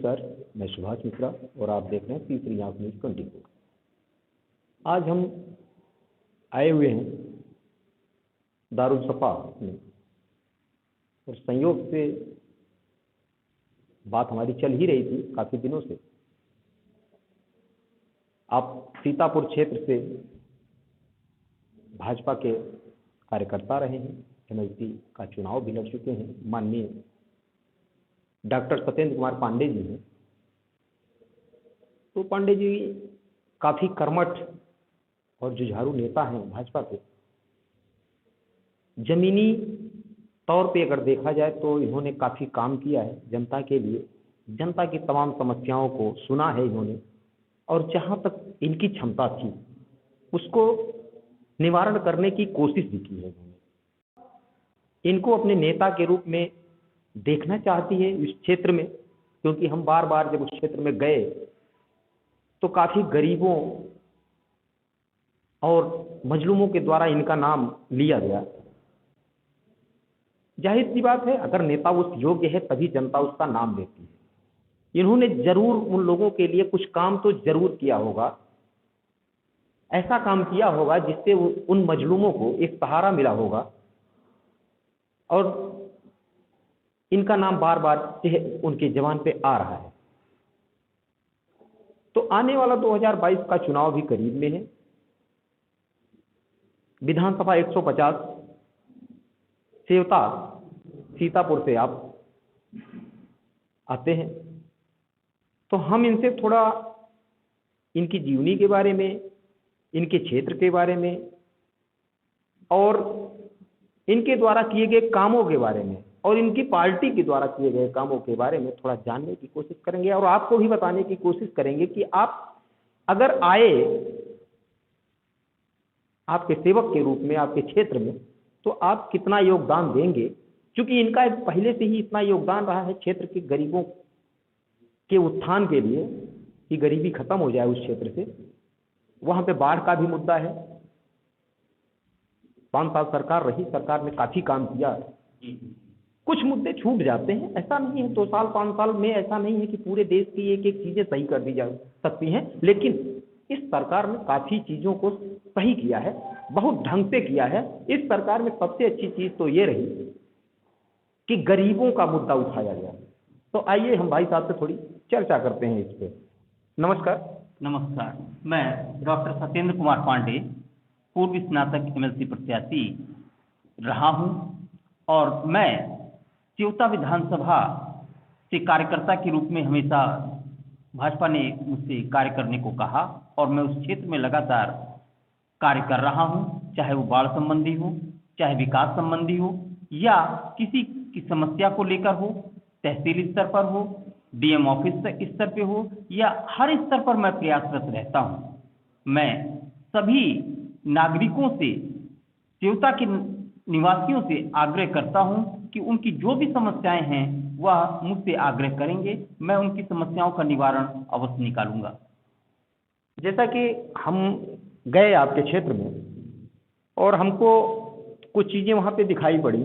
नमस्कार, मैं सुभाष मिश्रा और आप देख रहे हैं तीसरी आंख न्यूज़ 24। आज हम आए हुए हैं दारुसफ़ा में और संयोग से बात हमारी चल ही रही थी काफ़ी दिनों से। आप सीतापुर क्षेत्र से भाजपा के कार्यकर्ता रहे हैं, एमएलसी का चुनाव भी लड़ चुके हैं। माननीय डॉक्टर सत्येंद्र कुमार पांडे जी हैं। तो पांडे जी काफ़ी कर्मठ और जुझारू नेता हैं भाजपा के। जमीनी तौर पे अगर देखा जाए तो इन्होंने काफ़ी काम किया है जनता के लिए। जनता की तमाम समस्याओं को सुना है इन्होंने और जहाँ तक इनकी क्षमता थी उसको निवारण करने की कोशिश भी की है इन्होंने। इनको अपने नेता के रूप में देखना चाहती है इस क्षेत्र में, क्योंकि हम बार बार जब उस क्षेत्र में गए तो काफ़ी गरीबों और मजलूमों के द्वारा इनका नाम लिया गया। जाहिर सी बात है, अगर नेता उस योग्य है तभी जनता उसका नाम देती है। इन्होंने जरूर उन लोगों के लिए कुछ काम तो जरूर किया होगा, ऐसा काम किया होगा जिससे उन मजलूमों को एक सहारा मिला होगा और इनका नाम बार बार उनके जबान पे आ रहा है। तो आने वाला 2022 का चुनाव भी करीब में है। विधानसभा 150 सेवता सीतापुर से आप आते हैं, तो हम इनसे थोड़ा इनकी जीवनी के बारे में, इनके क्षेत्र के बारे में और इनके द्वारा किए गए कामों के बारे में और इनकी पार्टी के द्वारा किए गए कामों के बारे में थोड़ा जानने की कोशिश करेंगे और आपको भी बताने की कोशिश करेंगे कि आप अगर आए आपके सेवक के रूप में आपके क्षेत्र में तो आप कितना योगदान देंगे, क्योंकि इनका पहले से ही इतना योगदान रहा है क्षेत्र के गरीबों के उत्थान के लिए कि गरीबी खत्म हो जाए उस क्षेत्र से। वहाँ पे बाढ़ का भी मुद्दा है। 5 साल सरकार रही, सरकार ने काफ़ी काम किया। कुछ मुद्दे छूट जाते हैं, ऐसा नहीं है 2 साल 5 साल में ऐसा नहीं है कि पूरे देश की एक एक चीज़ें सही कर दी जा सकती हैं, लेकिन इस सरकार ने काफ़ी चीज़ों को सही किया है, बहुत ढंग से किया है। इस सरकार में सबसे अच्छी चीज़ तो ये रही कि गरीबों का मुद्दा उठाया गया। तो आइए हम भाई साहब से थोड़ी चर्चा करते हैं इस पर। नमस्कार। नमस्कार, मैं डॉक्टर सत्येंद्र कुमार पांडे पूर्व स्नातक एमएलसी प्रत्याशी रहा हूं और मैं सेवता विधानसभा से कार्यकर्ता के रूप में हमेशा भाजपा ने मुझसे कार्य करने को कहा और मैं उस क्षेत्र में लगातार कार्य कर रहा हूं, चाहे वो बाढ़ संबंधी हो, चाहे विकास संबंधी हो या किसी की समस्या को लेकर हो, तहसील स्तर पर हो, डीएम ऑफिस स्तर पे हो या हर स्तर पर मैं प्रयासरत रहता हूं। मैं सभी नागरिकों से, सेवता के निवासियों से आग्रह करता हूं कि उनकी जो भी समस्याएं हैं वह मुझसे आग्रह करेंगे, मैं उनकी समस्याओं का निवारण अवश्य निकालूंगा। जैसा कि हम गए आपके क्षेत्र में और हमको कुछ चीज़ें वहाँ पे दिखाई पड़ी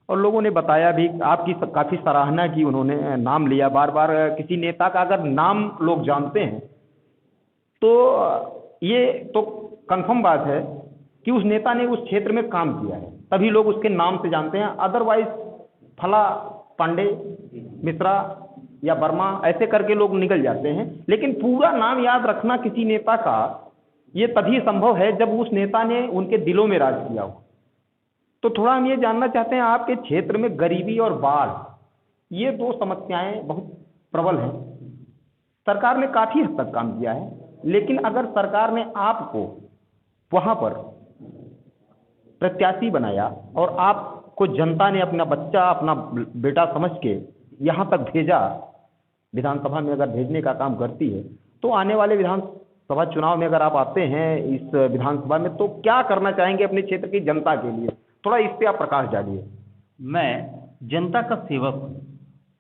और लोगों ने बताया भी, आपकी काफ़ी सराहना की, उन्होंने नाम लिया बार बार। किसी नेता का अगर नाम लोग जानते हैं तो ये तो कंफर्म बात है कि उस नेता ने उस क्षेत्र में काम किया है, तभी लोग उसके नाम से जानते हैं। अदरवाइज फला पांडे, मिश्रा या वर्मा ऐसे करके लोग निकल जाते हैं, लेकिन पूरा नाम याद रखना किसी नेता का ये तभी संभव है जब उस नेता ने उनके दिलों में राज किया हो। तो थोड़ा हम ये जानना चाहते हैं, आपके क्षेत्र में गरीबी और बाढ़, ये 2 समस्याएं बहुत प्रबल हैं। सरकार ने काफ़ी हद तक काम किया है, लेकिन अगर सरकार ने आपको वहाँ पर प्रत्याशी बनाया और आपको जनता ने अपना बच्चा, अपना बेटा समझ के यहाँ तक भेजा, विधानसभा में अगर भेजने का काम करती है, तो आने वाले विधानसभा चुनाव में अगर आप आते हैं इस विधानसभा में तो क्या करना चाहेंगे अपने क्षेत्र की जनता के लिए? थोड़ा इस पे आप प्रकाश डालिए। मैं जनता का सेवक हूं,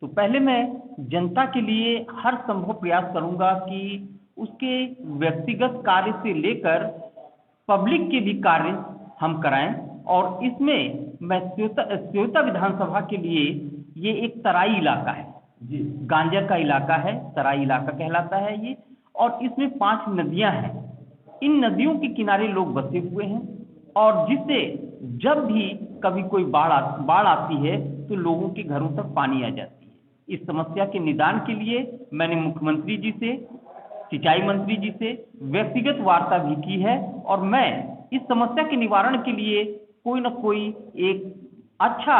तो पहले मैं जनता के लिए हर संभव प्रयास करूंगा कि उसके व्यक्तिगत कार्य से लेकर पब्लिक के भी कार्य हम कराएं और इसमें मैं सेवता विधानसभा के लिए, ये एक तराई इलाका है गांजा का इलाका है, तराई इलाका कहलाता है ये, और इसमें 5 नदियां हैं। इन नदियों के किनारे लोग बसे हुए हैं, और जिससे जब भी कभी कोई बाढ़ आती है तो लोगों के घरों तक पानी आ जाती है। इस समस्या के निदान के लिए मैंने मुख्यमंत्री जी से, सिंचाई मंत्री जी से व्यक्तिगत वार्ता भी की है, और मैं इस समस्या के निवारण के लिए कोई न कोई एक अच्छा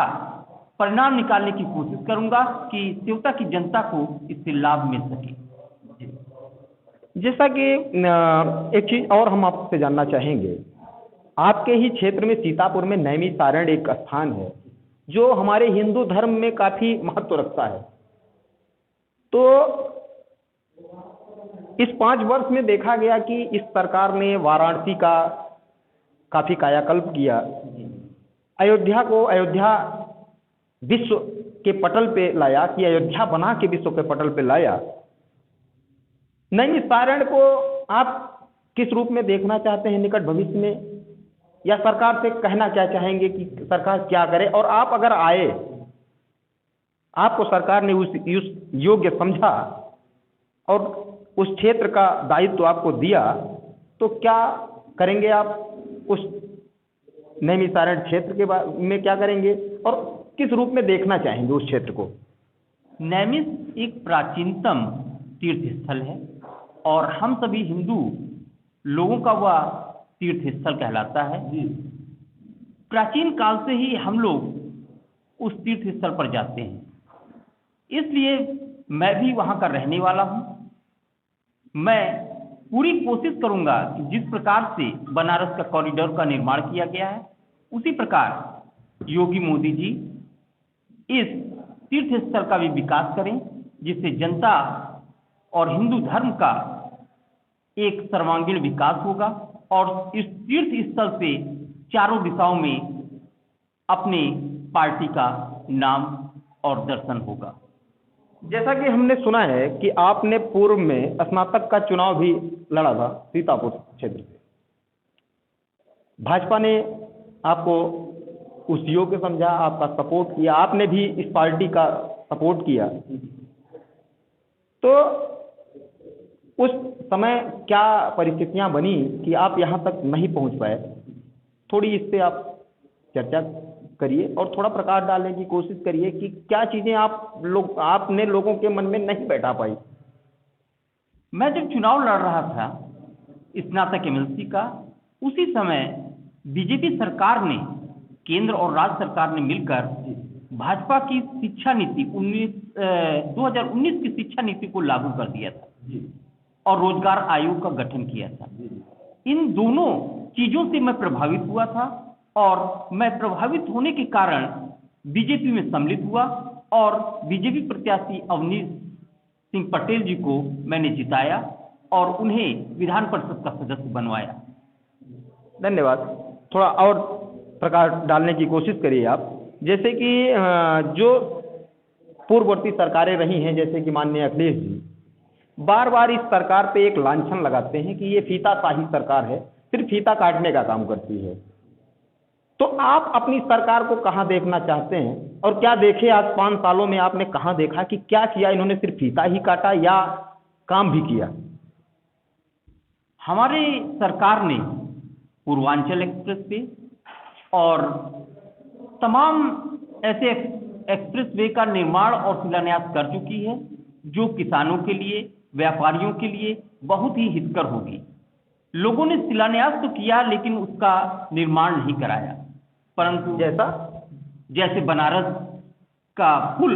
परिणाम निकालने की कोशिश करूंगा कि सेवता की जनता को इससे लाभ मिल सके। जैसा कि एक चीज़ और हम आपसे जानना चाहेंगे, आपके ही क्षेत्र में सीतापुर में नैमिषारण्य एक स्थान है जो हमारे हिंदू धर्म में काफ़ी महत्व रखता है। तो इस 5 वर्ष में देखा गया कि इस सरकार ने वाराणसी का काफ़ी कायाकल्प किया, अयोध्या विश्व के पटल पे लाया, कि अयोध्या बना के विश्व के पटल पे लाया। नैमिषारण्य को आप किस रूप में देखना चाहते हैं निकट भविष्य में, या सरकार से कहना क्या चाहेंगे कि सरकार क्या करे? और आप अगर आए, आपको सरकार ने उस योग्य समझा और उस क्षेत्र का दायित्व आपको दिया, तो क्या करेंगे आप? उस नैमिषारण्य क्षेत्र के बारे में क्या करेंगे और किस रूप में देखना चाहेंगे उस क्षेत्र को? नैमिष एक प्राचीनतम तीर्थ स्थल है, और हम सभी हिंदू लोगों का वह तीर्थ स्थल कहलाता है। प्राचीन काल से ही हम लोग उस तीर्थ स्थल पर जाते हैं, इसलिए मैं भी वहाँ का रहने वाला हूँ। मैं पूरी कोशिश करूँगा कि जिस प्रकार से बनारस का कॉरिडोर का निर्माण किया गया है, उसी प्रकार योगी मोदी जी इस तीर्थ स्थल का भी विकास करें, जिससे जनता और हिंदू धर्म का एक सर्वांगीण विकास होगा, और इस तीर्थ स्थल से चारों दिशाओं में अपने पार्टी का नाम और दर्शन होगा। जैसा कि हमने सुना है कि आपने पूर्व में स्नातक का चुनाव भी लड़ा था सीतापुर क्षेत्र से, भाजपा ने आपको उस योग्य समझा, आपका सपोर्ट किया, आपने भी इस पार्टी का सपोर्ट किया। तो उस समय क्या परिस्थितियां बनी कि आप यहां तक नहीं पहुंच पाए? थोड़ी इस पे आप चर्चा करिए और थोड़ा प्रकाश डालने की कोशिश करिए कि क्या चीज़ें आपने लोगों के मन में नहीं बैठा पाई। मैं जब चुनाव लड़ रहा था स्नातक एमएलसी का, उसी समय बीजेपी सरकार ने, केंद्र और राज्य सरकार ने मिलकर भाजपा की शिक्षा नीति 2019 की शिक्षा नीति को लागू कर दिया था और रोजगार आयोग का गठन किया था। इन दोनों चीज़ों से मैं प्रभावित हुआ था, और मैं प्रभावित होने के कारण बीजेपी में सम्मिलित हुआ, और बीजेपी प्रत्याशी अवनीश सिंह पटेल जी को मैंने जिताया और उन्हें विधान परिषद का सदस्य बनवाया। धन्यवाद। थोड़ा और प्रकाश डालने की कोशिश करिए आप। जैसे कि जो पूर्ववर्ती सरकारें रही हैं, जैसे कि माननीय अखिलेश जी बार बार इस सरकार पे एक लांछन लगाते हैं कि ये फीताशाही सरकार है, सिर्फ फीता काटने का काम करती है। तो आप अपनी सरकार को कहाँ देखना चाहते हैं, और क्या देखे आज 5 सालों में आपने कहाँ देखा कि क्या किया इन्होंने? सिर्फ फीता ही काटा या काम भी किया? हमारे सरकार ने पूर्वांचल एक्सप्रेस वे और तमाम ऐसे एक्सप्रेस वे का निर्माण और शिलान्यास कर चुकी है, जो किसानों के लिए, व्यापारियों के लिए बहुत ही हितकर होगी। लोगों ने शिलान्यास तो किया, लेकिन उसका निर्माण नहीं कराया। परंतु जैसे बनारस का पुल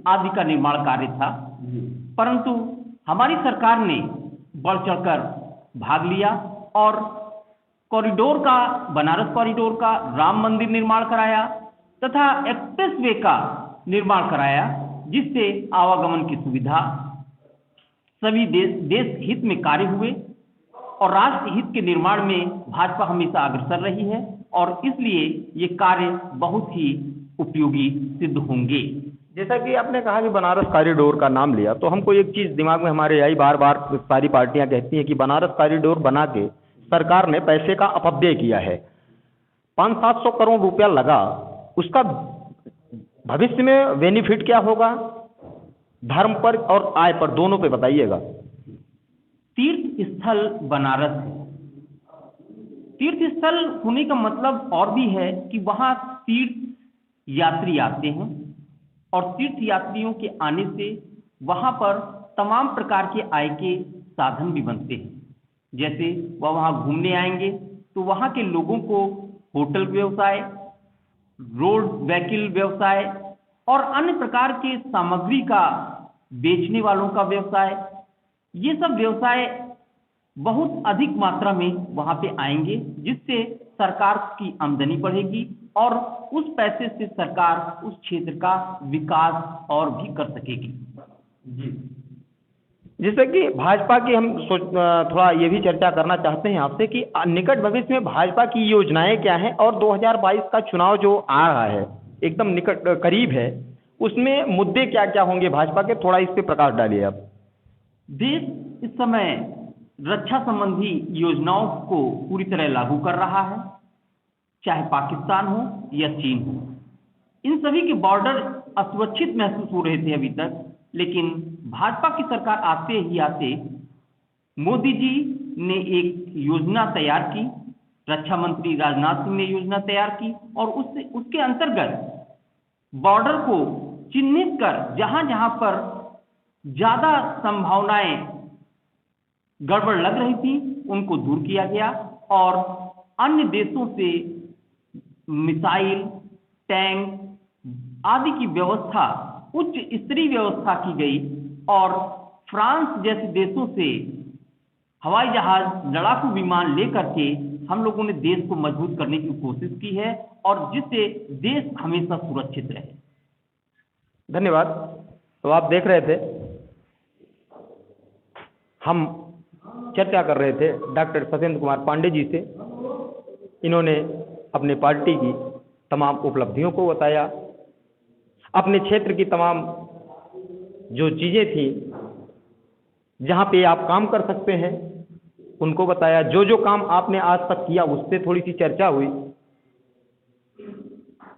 आदि का निर्माण कार्य था, परंतु हमारी सरकार ने बढ़ चढ़कर भाग लिया और कॉरिडोर का, बनारस कॉरिडोर का, राम मंदिर निर्माण कराया तथा एक्सप्रेसवे का निर्माण कराया, जिससे आवागमन की सुविधा, सभी देश हित में कार्य हुए और राष्ट्र हित के निर्माण में भाजपा हमेशा अग्रसर रही है, और इसलिए ये कार्य बहुत ही उपयोगी सिद्ध होंगे। जैसा कि आपने कहा कि बनारस कॉरिडोर का नाम लिया, तो हमको एक चीज़ दिमाग में हमारे आई, बार बार सारी पार्टियां कहती हैं कि बनारस कॉरिडोर बना के सरकार ने पैसे का अपव्यय किया है। 500-700 करोड़ रुपया लगा, उसका भविष्य में बेनिफिट क्या होगा? धर्म पर और आय पर दोनों पे बताइएगा। तीर्थ स्थल बनारस है। तीर्थ स्थल होने का मतलब और भी है कि वहाँ तीर्थ यात्री आते हैं और तीर्थ यात्रियों के आने से वहाँ पर तमाम प्रकार के आय के साधन भी बनते हैं। जैसे वह वहाँ घूमने आएंगे तो वहाँ के लोगों को होटल व्यवसाय, रोड व्हीकल व्यवसाय और अन्य प्रकार के सामग्री का बेचने वालों का व्यवसाय, ये सब व्यवसाय बहुत अधिक मात्रा में वहाँ पे आएंगे, जिससे सरकार की आमदनी बढ़ेगी और उस पैसे से सरकार उस क्षेत्र का विकास और भी कर सकेगी। जी, जैसे कि भाजपा की हम थोड़ा ये भी चर्चा करना चाहते हैं आपसे कि निकट भविष्य में भाजपा की योजनाएं क्या हैं और 2022 का चुनाव जो आ रहा है एकदम निकट करीब है, उसमें मुद्दे क्या क्या होंगे भाजपा के, थोड़ा इस पे प्रकाश डालिए आप। देश इस समय रक्षा संबंधी योजनाओं को पूरी तरह लागू कर रहा है, चाहे पाकिस्तान हो या चीन हो। इन सभी के बॉर्डर असुरक्षित महसूस हो रहे थे अभी तक, लेकिन भाजपा की सरकार आते ही आते मोदी जी ने एक योजना तैयार की, रक्षा मंत्री राजनाथ सिंह ने योजना तैयार की और उसके अंतर्गत बॉर्डर को चिन्हित कर जहां जहां पर ज्यादा संभावनाएं गड़बड़ लग रही थी उनको दूर किया गया और अन्य देशों से मिसाइल, टैंक आदि की व्यवस्था, उच्च स्तरीय व्यवस्था की गई और फ्रांस जैसे देशों से हवाई जहाज, लड़ाकू विमान लेकर के हम लोगों ने देश को मजबूत करने की कोशिश की है और जिससे देश हमेशा सुरक्षित रहे। धन्यवाद। तो आप देख रहे थे, हम चर्चा कर रहे थे डॉक्टर सत्येंद्र कुमार पांडे जी से। इन्होंने अपने पार्टी की तमाम उपलब्धियों को बताया, अपने क्षेत्र की तमाम जो चीज़ें थी जहाँ पे आप काम कर सकते हैं उनको बताया। जो जो काम आपने आज तक किया उससे थोड़ी सी चर्चा हुई।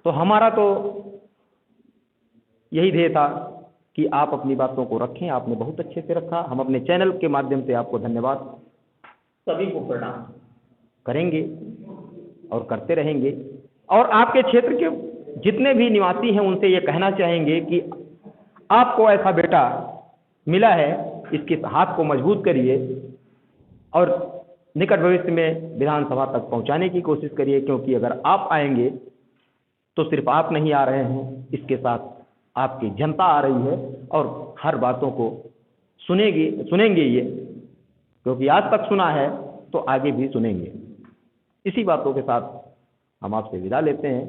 तो हमारा तो यही ध्येय था कि आप अपनी बातों को रखें, आपने बहुत अच्छे से रखा। हम अपने चैनल के माध्यम से आपको धन्यवाद, सभी को प्रणाम करेंगे और करते रहेंगे। और आपके क्षेत्र के जितने भी निवासी हैं उनसे ये कहना चाहेंगे कि आपको ऐसा बेटा मिला है, इसके हाथ को मजबूत करिए और निकट भविष्य में विधानसभा तक पहुंचाने की कोशिश करिए, क्योंकि अगर आप आएंगे तो सिर्फ आप नहीं आ रहे हैं, इसके साथ आपकी जनता आ रही है और हर बातों को सुनेंगे ये, क्योंकि आज तक सुना है तो आगे भी सुनेंगे। इसी बातों के साथ हम आपसे विदा लेते हैं।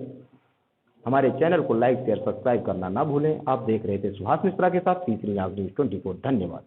हमारे चैनल को लाइक, शेयर, सब्सक्राइब करना ना भूलें। आप देख रहे थे सुभाष मिश्रा के साथ तीसरी आंख न्यूज़ 24। धन्यवाद।